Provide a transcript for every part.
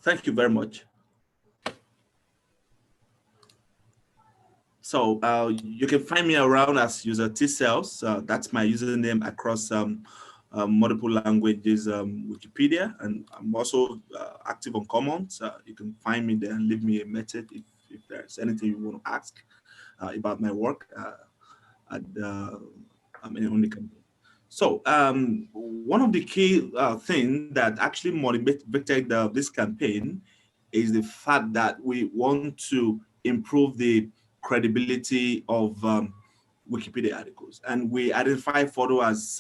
Thank you very much. So you can find me around as user T-Cells. That's my username across multiple languages, Wikipedia, and I'm also active on Commons. You can find me there and leave me a message if there's anything you want to ask about my work. I'm on the campaign. So one of the key things that actually motivated this campaign is the fact that we want to improve the credibility of Wikipedia articles. And we identify photo as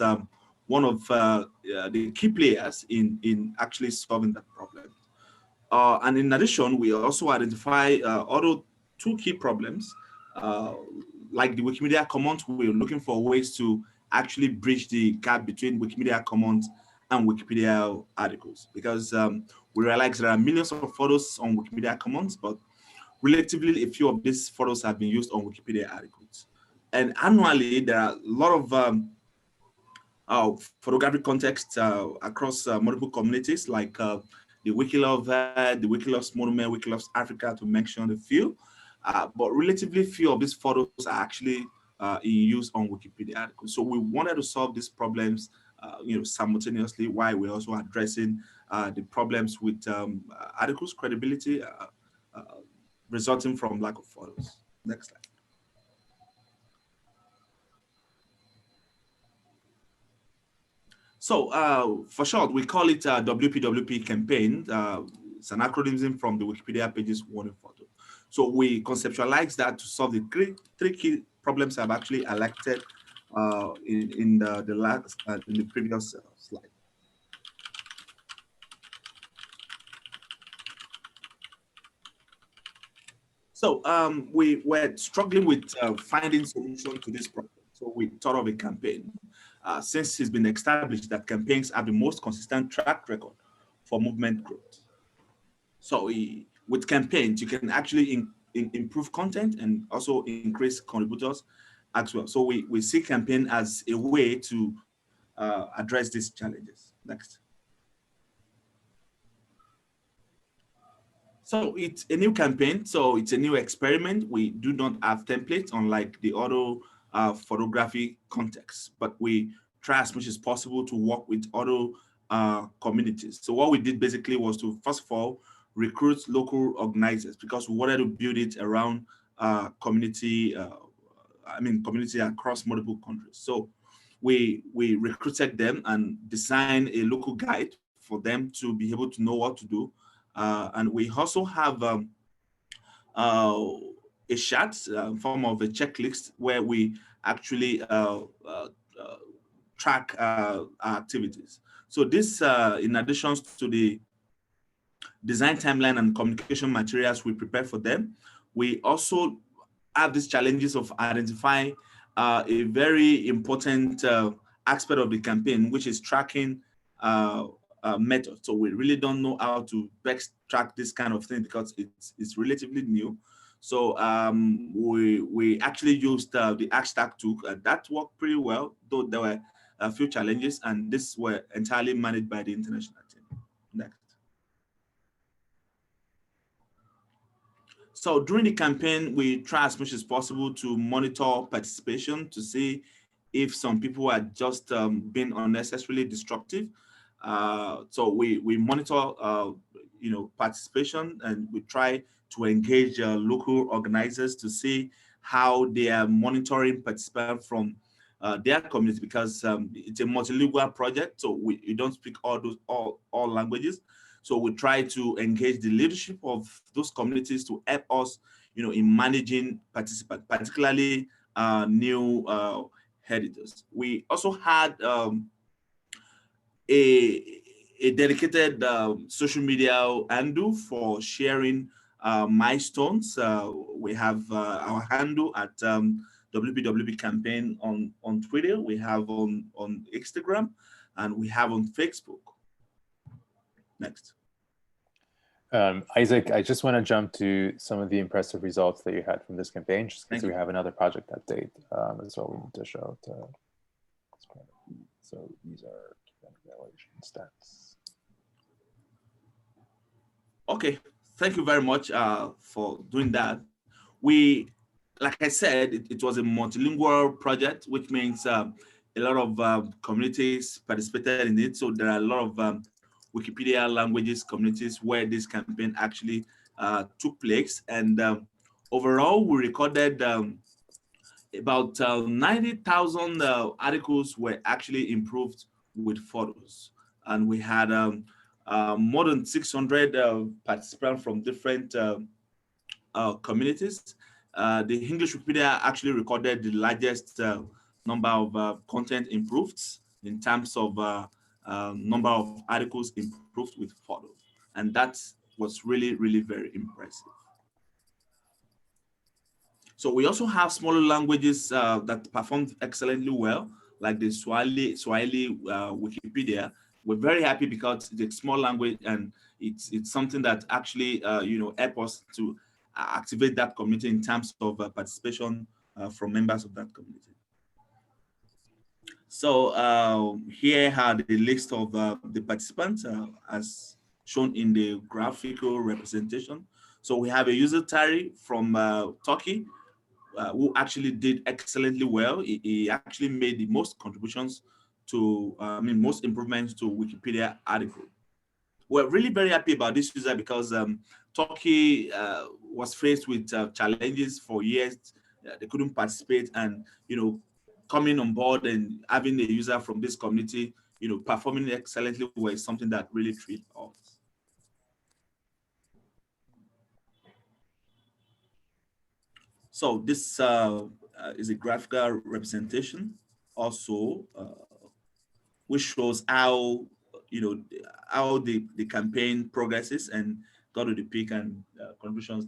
one of the key players in actually solving that problem. And in addition, we also identify other two key problems. Like the Wikimedia Commons, we're looking for ways to actually bridge the gap between Wikimedia Commons and Wikipedia articles, because we realize there are millions of photos on Wikimedia Commons, but relatively a few of these photos have been used on Wikipedia articles. And annually, there are a lot of photographic context across multiple communities, like the Wikilove, the Wikilove's Monument, Wikilove's Africa, to mention a few. But relatively few of these photos are actually in use on Wikipedia articles. So we wanted to solve these problems, simultaneously, while we're also addressing the problems with articles credibility resulting from lack of photos. Next slide. So for short, we call it WPWP campaign. It's an acronym from the Wikipedia Pages Wanting Photos. So we conceptualize that to solve the three key problems I've actually elected in the previous slide. So we were struggling with finding solutions to this problem. So we thought of a campaign. Since it's been established that campaigns have the most consistent track record for movement growth. So with campaigns, you can actually improve content and also increase contributors as well. So we see campaign as a way to address these challenges. Next. So it's a new campaign, so it's a new experiment. We do not have templates, unlike the other photography context, but we try as much as possible to work with other communities. So what we did basically was to, first of all, recruit local organizers, because we wanted to build it around community across multiple countries. So we recruited them and designed a local guide for them to be able to know what to do. And we also have a chart, form of a checklist, where we actually track our activities. So this, in addition to the design timeline and communication materials we prepare for them, we also have these challenges of identifying a very important aspect of the campaign, which is tracking method. So we really don't know how to best track this kind of thing, because it's relatively new. So we actually used the hashtag tool. That worked pretty well, though there were a few challenges, and this were entirely managed by the international team. Next. So during the campaign, we try as much as possible to monitor participation to see if some people are just being unnecessarily destructive. So we monitor participation, and we try to engage local organizers to see how they are monitoring participants from their community, because it's a multilingual project, so you don't speak all languages. So we try to engage the leadership of those communities to help us, in managing participants, particularly new editors. We also had a dedicated social media handle for sharing milestones. We have our handle at WPWP campaign on Twitter. We have on Instagram, and we have on Facebook. Next. Isaac, I just want to jump to some of the impressive results that you had from this campaign, just because we have another project update as well we need to show. So these are evaluation stats. Okay, thank you very much for doing that. We, like I said, it was a multilingual project, which means a lot of communities participated in it. So there are a lot of Wikipedia languages communities where this campaign actually took place. And overall, we recorded about 90,000 articles were actually improved with photos. And we had more than 600 participants from different communities. The English Wikipedia actually recorded the largest number of content improved in terms of number of articles improved with photos. And that was really, really very impressive. So we also have smaller languages that performed excellently well, like the Swahili Wikipedia. We're very happy because it's a small language and it's something that actually help us to activate that community in terms of participation from members of that community. So here are the list of the participants as shown in the graphical representation. So we have a user Tari from Turkey, who actually did excellently well. He actually made the most contributions to, most improvements to Wikipedia article. We're really very happy about this user because Turkey was faced with challenges for years. They couldn't participate, and coming on board and having a user from this community, performing excellently well is something that really thrilled us. So this is a graphical representation also, which shows how how the campaign progresses and got to the peak and contributions